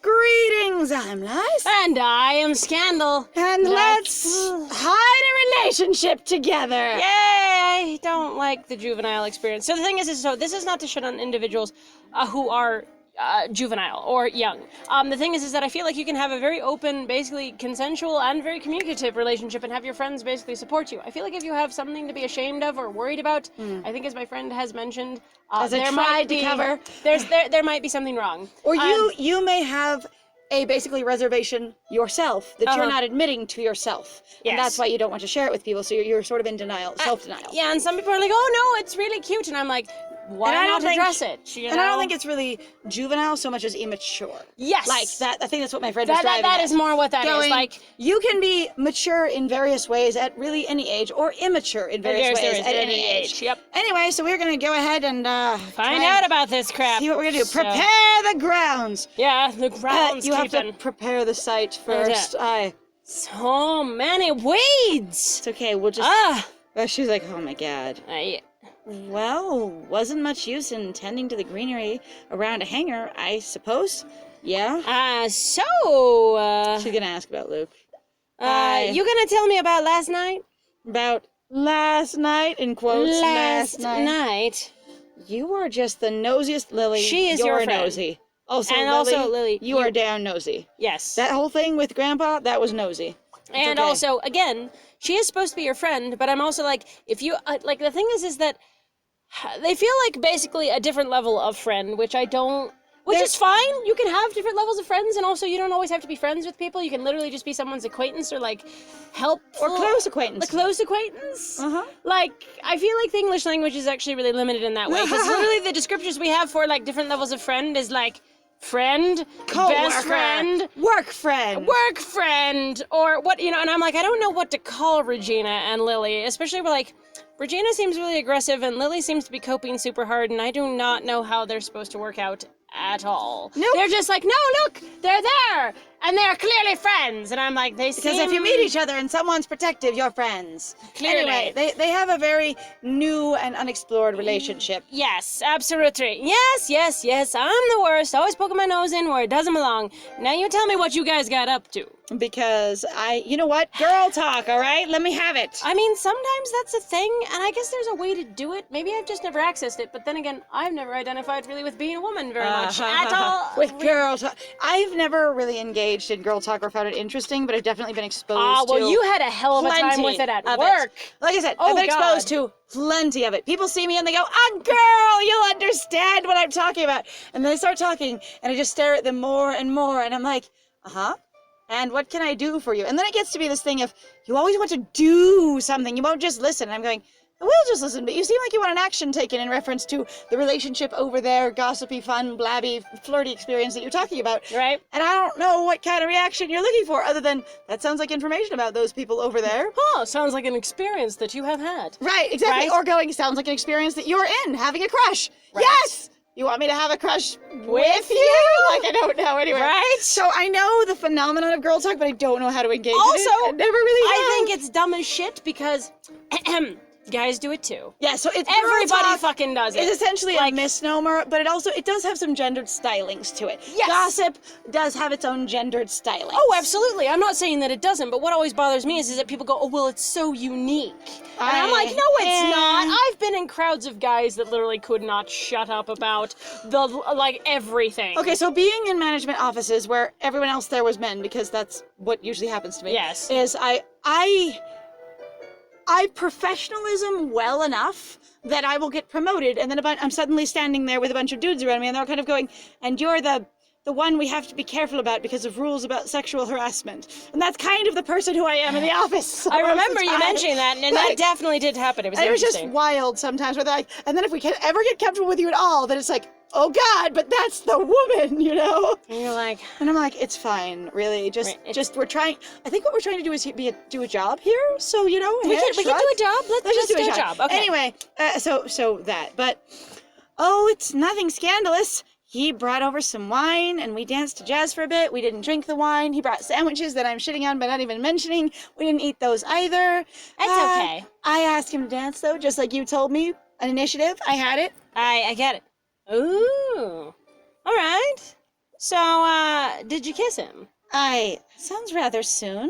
Greetings, I'm Lice. And I am Scandal. And let's hide a relationship together. Yay! I don't like the juvenile experience. So the thing is so this is not to shit on individuals who are juvenile or young. The thing is that I feel like you can have a very open, basically consensual and very communicative relationship and have your friends basically support you. I feel like if you have something to be ashamed of or worried about, I think as my friend has mentioned, there might be something wrong. Or you may have a basically reservation yourself that you're not admitting to yourself. Yes. And that's why you don't want to share it with people, so you're sort of in denial, self-denial. Yeah, and some people are like, oh no, it's really cute, and I'm like, why not address it? You know? And I don't think it's really juvenile so much as immature. Yes. Like that. I think that's what my friend was driving That at. is more what that is. Like, you can be mature in various ways at really any age, or immature in various ways at any age. Yep. Anyway, so we're gonna go ahead and find out about this crap. See what we're gonna do. Prepare the grounds. Yeah, the grounds. You have to prepare the site first. So many weeds. It's okay. We'll just. She's like, oh my god. Well, wasn't much use in tending to the greenery around a hangar, I suppose. Yeah? She's gonna ask about Luke. You gonna tell me about last night? About last night, in quotes. Last night. You are just the nosiest, Lily. She is your friend. Nosy. Also, and Lily, also, Lily, you are damn nosy. Yes. That whole thing with Grandpa, that was nosy. And also, again, she is supposed to be your friend, but I'm also like, if you, like, the thing is that they feel like basically a different level of friend, which I don't, which is fine. You can have different levels of friends, and also you don't always have to be friends with people. You can literally just be someone's acquaintance or, like, helpful. Or close acquaintance. A close acquaintance. Like, I feel like the English language is actually really limited in that way, because literally the descriptors we have for, like, different levels of friend is, like, friend, best friend, work friend, or what, you know, and I'm like, I don't know what to call Regina and Lily, especially with, like, Regina seems really aggressive and Lily seems to be coping super hard, and I do not know how they're supposed to work out at all. Nope. They're just like, no, look, they're there, and they're clearly friends, and I'm like, because if you meet each other and someone's protective, you're friends. Clearly. Anyway, they have a very new and unexplored relationship. Yes, absolutely. Yes, I'm the worst, always poking my nose in where it doesn't belong. Now you tell me what you guys got up to. Because you know what? Girl talk, all right? Let me have it. I mean, sometimes that's a thing, and I guess there's a way to do it. Maybe I've just never accessed it, but then again, I've never identified really with being a woman very much at all. With girl talk. I've never really engaged in girl talk or found it interesting, but I've definitely been exposed to you had a hell of a time with it at work. Like I said, I've been exposed to plenty of it. People see me and they go, girl, you'll understand what I'm talking about. And then they start talking, and I just stare at them more and more, and I'm like, and what can I do for you? And then it gets to be this thing of, you always want to do something. You won't just listen. And I'm going, I will just listen, but you seem like you want an action taken in reference to the relationship over there, gossipy, fun, blabby, flirty experience that you're talking about. Right. And I don't know what kind of reaction you're looking for, other than, that sounds like information about those people over there. Sounds like an experience that you have had. Right, exactly. Right? Or going, sounds like an experience that you're in, having a crush. Right. Yes! You want me to have a crush with you? Like, I don't know, anyway. Right? So I know the phenomenon of girl talk, but I don't know how to engage in it. I never really have. I think it's dumb as shit because guys do it too. Yeah, so it's everybody fucking does it. It's essentially a misnomer, but it does have some gendered stylings to it. Yes. Gossip does have its own gendered stylings. Oh, absolutely. I'm not saying that it doesn't, but what always bothers me is that people go, oh, well, it's so unique. And I'm like, no, it's not. I've been in crowds of guys that literally could not shut up about everything. Okay, so being in management offices where everyone else there was men, because that's what usually happens to me. Yes. Is I professionalism well enough that I will get promoted, and then I'm suddenly standing there with a bunch of dudes around me, and they're kind of going, and you're the one we have to be careful about because of rules about sexual harassment. And that's kind of the person who I am in the office. I remember you mentioning that, and that definitely did happen. It was just wild sometimes, where they're like, and then if we can ever get comfortable with you at all, then it's like, oh God, but that's the woman, you know? And you're like... And I'm like, it's fine, really. We're trying... I think what we're trying to do is do a job here, so, you know... We can do a job? Let's just do a job. Okay. Anyway, so that, but... it's nothing scandalous. He brought over some wine, and we danced to jazz for a bit. We didn't drink the wine. He brought sandwiches that I'm shitting on by not even mentioning. We didn't eat those either. That's okay. I asked him to dance, though, just like you told me. An initiative. I had it. I get it. Ooh. All right. So, did you kiss him? Sounds rather soon.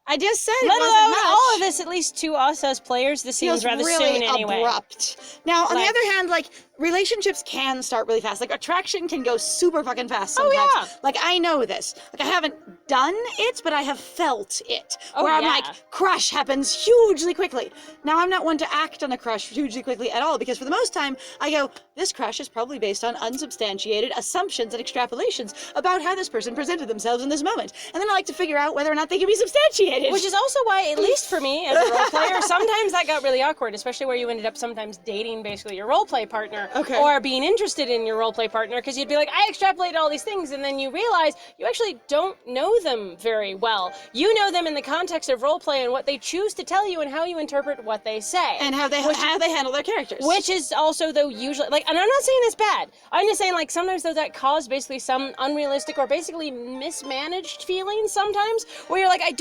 I just said it Let wasn't alone much. all of this, at least to us as players, this seems Feels rather really soon anyway. abrupt. Now, on the Like- other hand, like, relationships can start really fast. Like, attraction can go super fucking fast Oh, sometimes. yeah. Like, I know this. Like, I haven't done it, but I have felt it. Oh, where I'm yeah. like, crush happens hugely quickly. Now, I'm not one to act on a crush hugely quickly at all, because for the most time, I go, this crush is probably based on unsubstantiated assumptions and extrapolations about how this person presented themselves in this moment. And then I like to figure out whether or not they can be substantiated. Which is also why, at least for me as a role player, sometimes that got really awkward, especially where you ended up sometimes dating basically your role play partner, Okay. or being interested in your role play partner, because you'd be like, I extrapolated all these things, and then you realize you actually don't know them very well. You know them in the context of role play and what they choose to tell you and how you interpret what they say. and how they handle their characters. Which is also, though, usually, like, and I'm not saying it's bad. I'm just saying, like, sometimes, though, that caused basically some unrealistic or basically mismanaged feelings sometimes, where you're like, it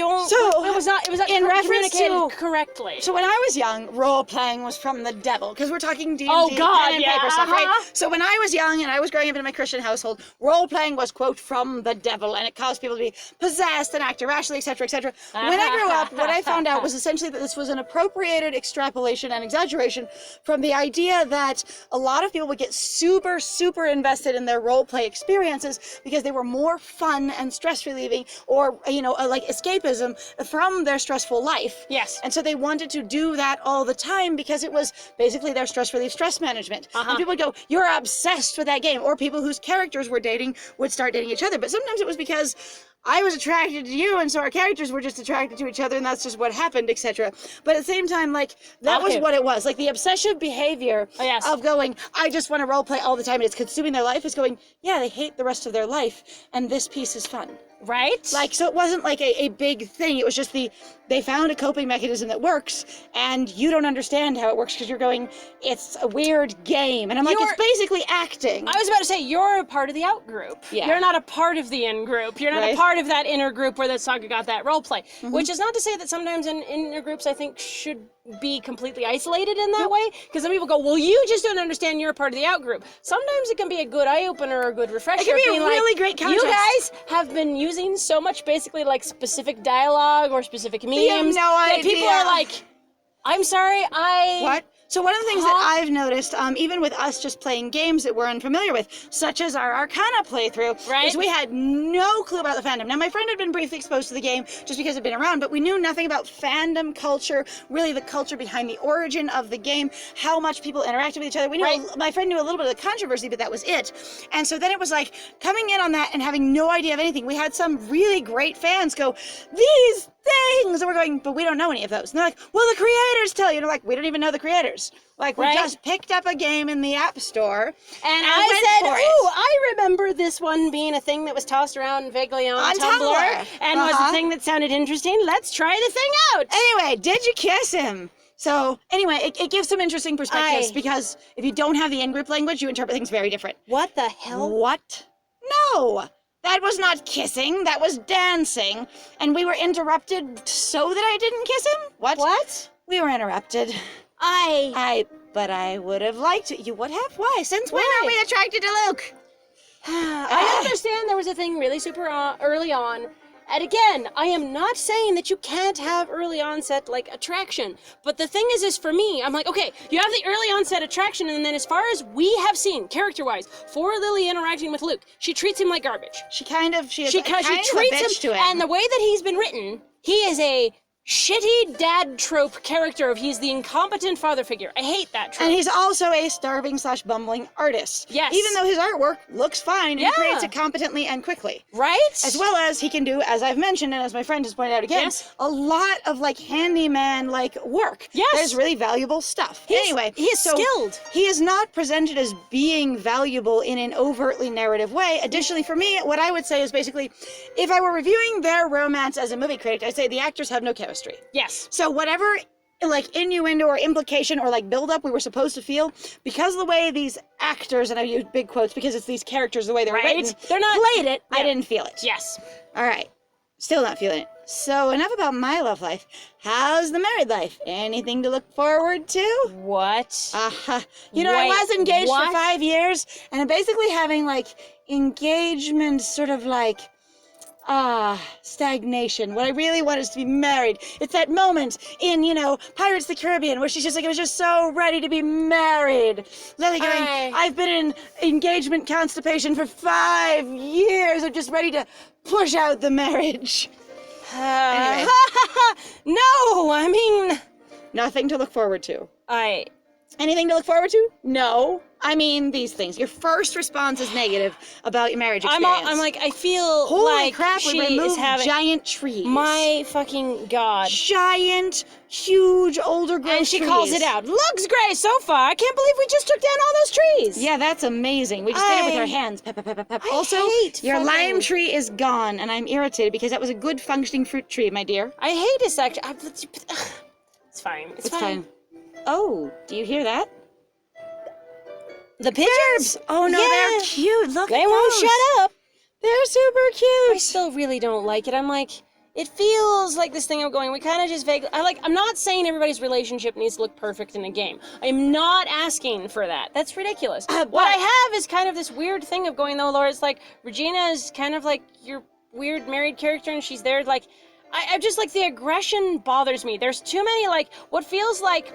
was not in reference communicated to- correctly. So when I was young, role playing was from the devil, because we're talking D&D, Oh, God, pen and yeah, paper stuff, uh-huh. right? So when I was young and I was growing up in my Christian household, role playing was, quote, from the devil, and it caused people to be possessed and act irrationally, etc., etc. When I grew up, what I found out was essentially that this was an appropriated extrapolation and exaggeration from the idea that a lot of people would get super, super invested in their role play experiences because they were more fun and stress relieving, or, like escapism from their stressful life. Yes. And so they wanted to do that all the time because it was basically their stress relief, stress management. And people would go, you're obsessed with that game. Or people whose characters were dating would start dating each other. But sometimes it was because I was attracted to you, and so our characters were just attracted to each other, and that's just what happened, etc. But at the same time, like, that was Okay. what it was. Like, the obsessive behavior Oh, yes. of going, I just want to role play all the time, and it's consuming their life, is going, yeah, they hate the rest of their life, and this piece is fun. Right? Like, so it wasn't like a big thing. It was just they found a coping mechanism that works, and you don't understand how it works because you're going, it's a weird game. And I'm like, it's basically acting. I was about to say, you're a part of the out group. Yeah. You're not a part of the in group. You're not Right. a part of that inner group where that saga got that role play. Which is not to say that sometimes in inner groups, I think, should be completely isolated in that way. Because some people go, well, you just don't understand you're a part of the out group. Sometimes it can be a good eye-opener or a good refresher. It can be a being like, really great you contrast. guys have been using so much basically like specific dialogue or specific memes have no that people idea. are like, I'm sorry, What? So one of the things that I've noticed, even with us just playing games that we're unfamiliar with, such as our Arcana playthrough, Right. is we had no clue about the fandom. Now, my friend had been briefly exposed to the game just because it'd been around, but we knew nothing about fandom culture, really the culture behind the origin of the game, how much people interacted with each other. We knew, Right. my friend knew a little bit of the controversy, but that was it. And so then it was like coming in on that and having no idea of anything. We had some really great fans go, these things, and we're going, but we don't know any of those. And they're like, well, the creators tell you. And we're like, we don't even know the creators. Like, we Right. just picked up a game in the App Store. And went I said, for it. ooh, I remember this one being a thing that was tossed around vaguely on Tumblr. And was a thing that sounded interesting. Let's try the thing out. Anyway, did you kiss him? So anyway, it gives some interesting perspectives because if you don't have the in-group language, you interpret things very different. What the hell? What? No, that was not kissing. That was dancing. And we were interrupted so that I didn't kiss him? What? We were interrupted. But I would have liked it. You would have? Why? Since when are we attracted to Luke? I understand there was a thing really super early on. And again, I am not saying that you can't have early onset like attraction, but the thing is for me, I'm like, okay, you have the early onset attraction, and then as far as we have seen character-wise, for Lily interacting with Luke, she treats him like garbage. She kind of She treats treats him, and the way that he's been written, he is a shitty dad trope character of he's the incompetent father figure. I hate that trope. And he's also a starving/bumbling artist. Yes. Even though his artwork looks fine and he Yeah. creates it competently and quickly. Right? As well as he can do, as I've mentioned and as my friend has pointed out again, Yes. a lot of like handyman like work. Yes. That is really valuable stuff. Anyway, he is so skilled. He is not presented as being valuable in an overtly narrative way. Additionally, for me, what I would say is basically, if I were reviewing their romance as a movie critic, I'd say the actors have no chemistry. Yes. So whatever like innuendo or implication or like build up we were supposed to feel, because of the way these actors, and I use big quotes because it's these characters, the way they're Right. written, They're not- played it, I Yeah. didn't feel it. Yes. All right. Still not feeling it. So enough about my love life. How's the married life? Anything to look forward to? What? You know, I Wait, was engaged what? for 5 years, and I'm basically having like engagement sort of like stagnation. What I really want is to be married. It's that moment in, you know, Pirates of the Caribbean where she's just like, I was just so ready to be married. Lily going, I've been in engagement constipation for 5 years. I'm just ready to push out the marriage. Anyway. No, I mean, Nothing to look forward to. Anything to look forward to? No. I mean, these things. Your first response is negative about your marriage experience. I'm like, I feel Holy like crap, she we removed is having giant trees. My fucking god. Giant, huge, older growth And she trees. calls it out. Looks great so far. I can't believe we just took down all those trees. Yeah, that's amazing. We just did it with our hands. Pep, pep, pep, pep, pep. I Also, hate your fucking- lime tree is gone, and I'm irritated because that was a good functioning fruit tree, my dear. I hate this actually. It's fine. It's fine. Oh, do you hear that? The pigeons? Oh no, Yeah. they're cute. Look at They won't those. shut up. They're super I cute. still really don't like it. I'm like, it feels like this thing of going, we kind of just vaguely, I'm not saying everybody's relationship needs to look perfect in a game. I'm not asking for that. That's ridiculous. What I have is kind of this weird thing of going, though, Laura, it's like, Regina is kind of like your weird married character, and she's there, like, I just, like, the aggression bothers me. There's too many, like, what feels like,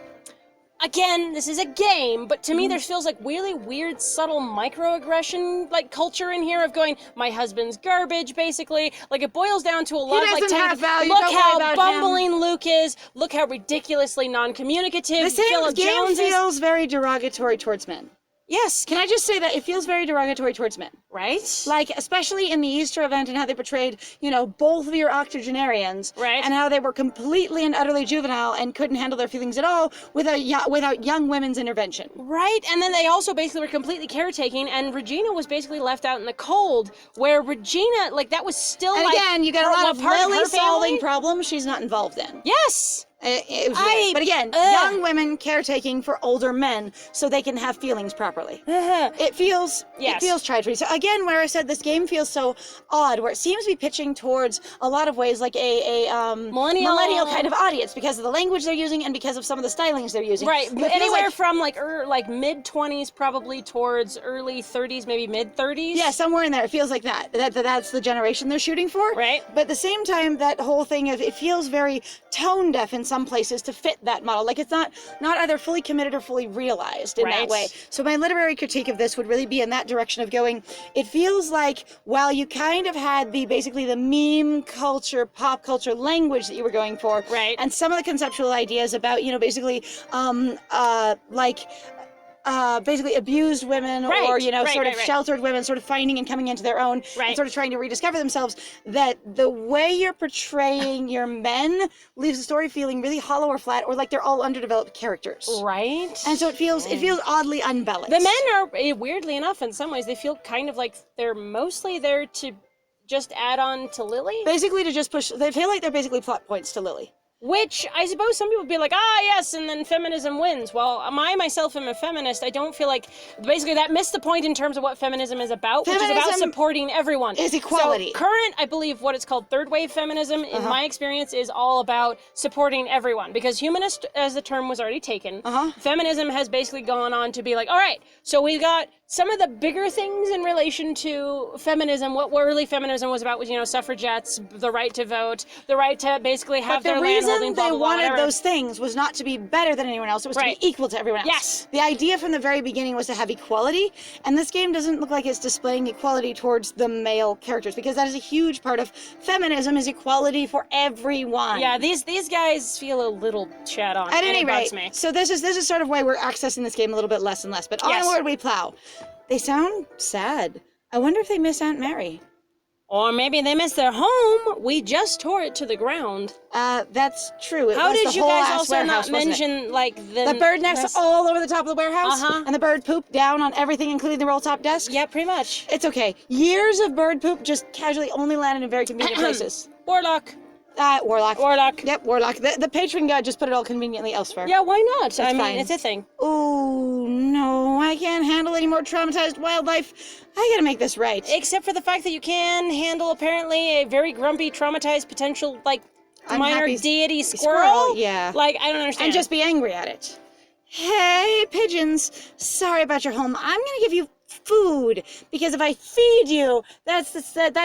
again, this is a game, but to me there feels like really weird, subtle microaggression, like, culture in here of going, my husband's garbage, basically. Like, it boils down to a lot of, like, doesn't have value, look don't worry how about bumbling Luke is, look how ridiculously non-communicative The same Philip game Jones is. feels very derogatory towards men. Yes, Can I just say that it feels very derogatory towards men? right? Like, especially in the Easter event and how they portrayed, you know, both of your octogenarians. Right. And how they were completely and utterly juvenile and couldn't handle their feelings at all without young women's intervention. Right, and then they also basically were completely caretaking, and Regina was basically left out in the cold, where Regina, like, that was still, And like, again, you got a lot of part Lily her solving family. problems she's not involved in. Yes! It was weird. But again, young women caretaking for older men so they can have feelings properly. It feels tragedy. So again, where I said this game feels so odd, where it seems to be pitching towards a lot of ways like a millennial kind of audience because of the language they're using and because of some of the stylings they're using. Right, But it feels anywhere like, from like mid-20s probably towards early 30s, maybe mid-30s. yeah, somewhere in there. It feels like that's the generation they're shooting for. Right. But at the same time, that whole thing of it feels very tone deaf in some places to fit that model. Like it's not either fully committed or fully realized in that Right. way. So my literary critique of this would really be in that direction of going, it feels like while you kind of had basically the meme culture, pop culture language that you were going for, Right. and some of the conceptual ideas about, you know, basically basically abused women or, you know, sort of sheltered women sort of finding and coming into their own and sort of trying to rediscover themselves, that the way you're portraying your men leaves the story feeling really hollow or flat or like they're all underdeveloped characters. Right. And so it feels oddly unbalanced. The men are, weirdly enough, in some ways, they feel kind of like they're mostly there to just add on to Lily. Basically to just push, they feel like they're basically plot points to Lily. Which I suppose some people would be like, yes, and then feminism wins. Well, I myself am a feminist. I don't feel like, basically that missed the point in terms of what feminism is about, which is about supporting everyone. Is equality. So current, I believe what it's called third wave feminism, in my experience, is all about supporting everyone. Because humanist, as the term was already taken, feminism has basically gone on to be like, all right, so we've got some of the bigger things in relation to feminism. What early feminism was about was, you know, suffragettes, the right to vote, the right to basically have their land holding, blah, they blah, blah, wanted whatever. those things was not to be better than anyone else. It was to be equal to everyone else. Yes. The idea from the very beginning was to have equality, and this game doesn't look like it's displaying equality towards the male characters, because that is a huge part of feminism, is equality for everyone. Yeah, these guys feel a little chat on. At any it bugs rate, me. so this is sort of why we're accessing this game a little bit less and less. But onward we plow. They sound sad. I wonder if they miss Aunt Mary. Or maybe they miss their home. We just tore it to the ground. That's true. How did you guys also not mention, like, the bird nests all over the top of the warehouse? And the bird poop down on everything, including the roll top desk? Yeah, pretty much. It's okay. Years of bird poop just casually only landed in very convenient places. Warlock. Warlock. Warlock. Yep, Warlock. The patron god just put it all conveniently elsewhere. Yeah, why not? I mean, fine. it's a thing. Oh, no, I can't handle any more traumatized wildlife. I gotta make this right. Except for the fact that you can handle, apparently, a very grumpy, traumatized, potential, like, minor Unhappy deity squirrel. Yeah. Like, I don't understand. And just be angry at it. Hey, pigeons. Sorry about your home. I'm gonna give you food, because if I feed you, that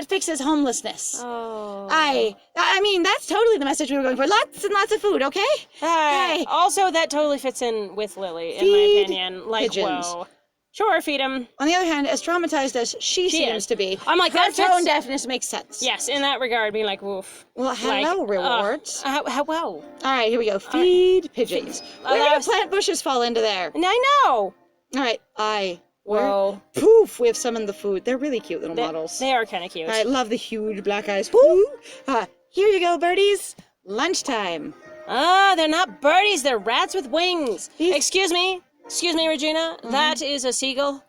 fixes homelessness. Oh. I mean, that's totally the message we were going for. Lots and lots of food, okay? Hey. Also, that totally fits in with Lily, in Feed my opinion. Like, pigeons. whoa. Sure, feed him. On the other hand, as traumatized as she seems is. to be, I'm like, her that fits- tone deafness makes sense. Yes, in that regard, being like, woof. Well, hello, Like, rewards. Wow. All right, here we go. Feed pigeons. Where do plant bushes fall into there? And I know. All right, Whoa. Poof, we have summoned the food. They're really cute little models. They are kind of cute. I love the huge black eyes. Woo! Here you go, birdies. Lunchtime. They're not birdies, they're rats with wings. These- Excuse me, Regina. That is a seagull.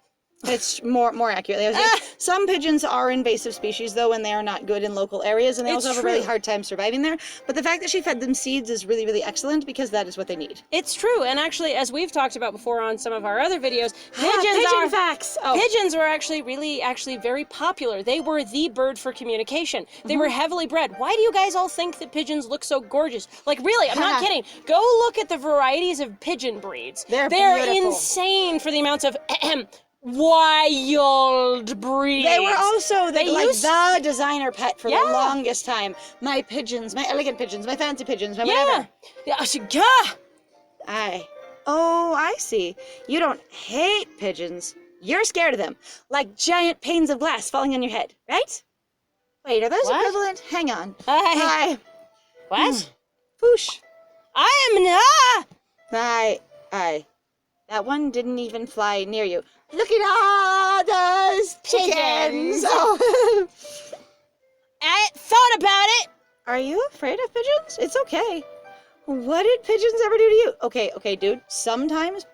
It's more accurately. I was saying, some pigeons are invasive species, though, and they are not good in local areas, and they It's also have a really true. hard time surviving there. But the fact that she fed them seeds is really, really excellent, because that is what they need. It's true, and actually, as we've talked about before on some of our other videos, Pigeon facts! Oh. pigeons were actually very popular. They were the bird for communication. They were heavily bred. Why do you guys all think that pigeons look so gorgeous? Like, really, I'm not kidding. Go look at the varieties of pigeon breeds. They're beautiful. Insane for the amounts of wild breeds. They were also used- the designer pet for Yeah. the longest time. My pigeons, my elegant pigeons, my fancy pigeons, my Yeah. whatever. Yeah. I see. You don't hate pigeons. You're scared of them. Like giant panes of glass falling on your head, right? Wait, are those What? equivalent? Hang on. What? Poosh. I am not. That one didn't even fly near you. Look at all those chickens. Pigeons. Oh. I thought about it. Are you afraid of pigeons? It's okay. What did pigeons ever do to you? Okay, dude. Sometimes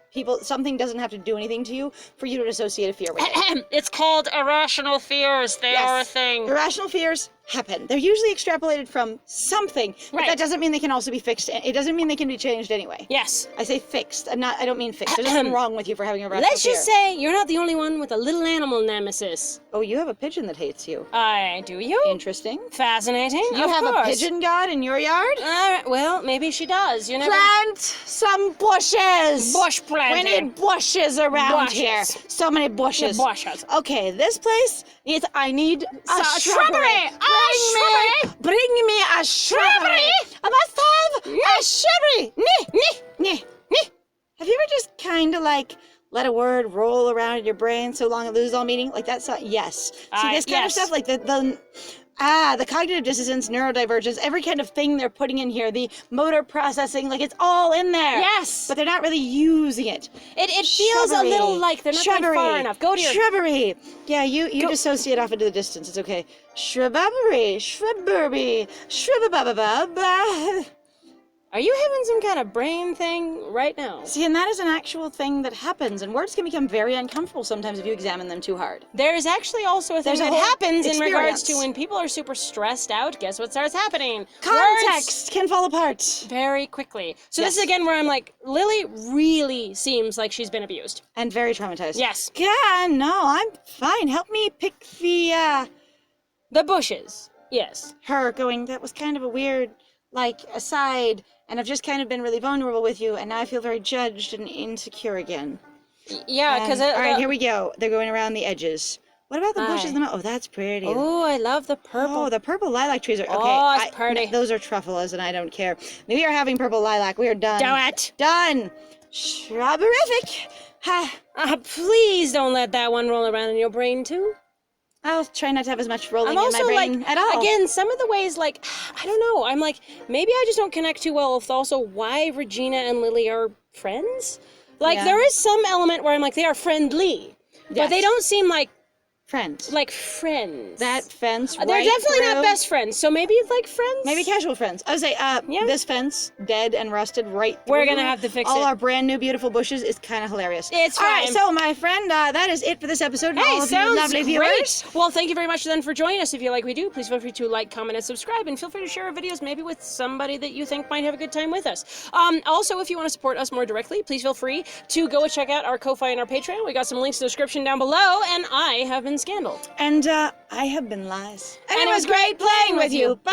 something doesn't have to do anything to you for you to associate a fear with it. It's called irrational fears. They are a thing. Irrational fears happen. They're usually extrapolated from something, but Right. that doesn't mean they can also be fixed. It doesn't mean they can be changed anyway. Yes. I say fixed. I don't mean fixed. There's nothing wrong with you for having a irrational Let's just fear. say you're not the only one with a little animal nemesis. Oh, you have a pigeon that hates you. Do you? Interesting. Fascinating. You have a pigeon god in your yard? Well, maybe she does. You never. Plant some bushes. Bush We planting. need bushes around Bushes. here. So many bushes. Bushes. Okay, this place needs. I need a shrubbery. Bring me a shrubbery. I must have a shrubbery. Nee. Have you ever just kind of like let a word roll around in your brain so long it loses all meaning? Like that's not. Yes. See this kind of yes. stuff, like the cognitive dissonance, neurodivergence, every kind of thing they're putting in here, the motor processing, like it's all in there. Yes. But they're not really using it. It feels a little like they're not going far enough. Go to your. Shrubbery. Yeah, you dissociate off into the distance. It's okay. Shrubbery. Shrubababa. Are you having some kind of brain thing right now? See, and that is an actual thing that happens, and words can become very uncomfortable sometimes if you examine them too hard. There's actually also a thing There's a that whole happens in regards to experience. when people are super stressed out. Guess what starts happening? Context can fall apart. Words very quickly. So this Yes. is again where I'm like, Lily really seems like she's been abused. And very traumatized. Yes. Yeah, no, I'm fine. Help me pick The bushes. Yes. her going, that was kind of a weird, like, aside, and I've just kind of been really vulnerable with you, and now I feel very judged and insecure again. Yeah, because all right, here we go. They're going around the edges. What about the bushes in the middle? Oh, that's pretty. Oh, I love the purple. Oh, the purple lilac trees are okay. Oh, it's pretty. Those are truffles, and I don't care. We are having purple lilac. We are done. Do it. Done. Shruberific. Ha. Please don't let that one roll around in your brain too. I'll try not to have as much rolling I'm in also my brain like, at all. again, some of the ways, like, I don't know. I'm like, maybe I just don't connect too well with also why Regina and Lily are friends. Like, Yeah. there is some element where I'm like, they are friendly, but Yes. they don't seem like Friends. Like friends. That fence They're right definitely not through- best friends, so maybe like friends? Maybe casual friends. I would say, Yeah. this fence, dead and rusted right through We're gonna have to fix all it. our brand new beautiful bushes. It's kind of hilarious. It's All right, fine. so my friend, that is it for this episode. Hey, all of you sounds lovely great. viewers. Well, thank you very much then for joining us. If you like we do, please feel free to like, comment, and subscribe, and feel free to share our videos maybe with somebody that you think might have a good time with us. Also, if you want to support us more directly, please feel free to go and check out our Ko-Fi and our Patreon. We got some links in the description down below, and I have been Scandal. And I have been Lies. And it was great playing with you. Bye.